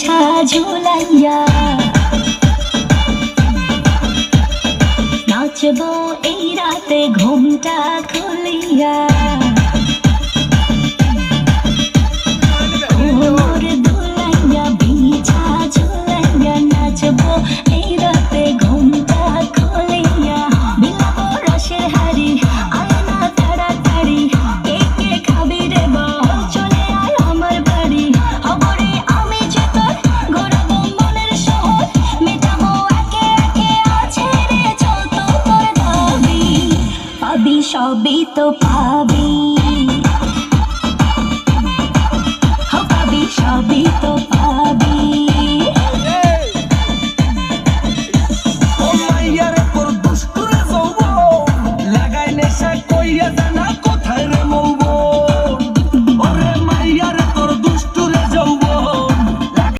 ছা ঝুলাইয়া নাচবো এই রাতে ঘুমটা খুলিয়া কোমর দুলাইয়া বিছা ঝুলাইয়া নাচবো এই রাতে ঘুমটা খুলিয়া বিলাবো রসের হাড়ি আয় না তাড়াতাড়ি কে কে খাবি রে বল চলে আয় আমার বাড়ি হবরে আমি যে তোর গড়াবো মনের শহর মেটাবো একে একে আছে রে যত তোর দাবি পাবি সবই তো পাবি।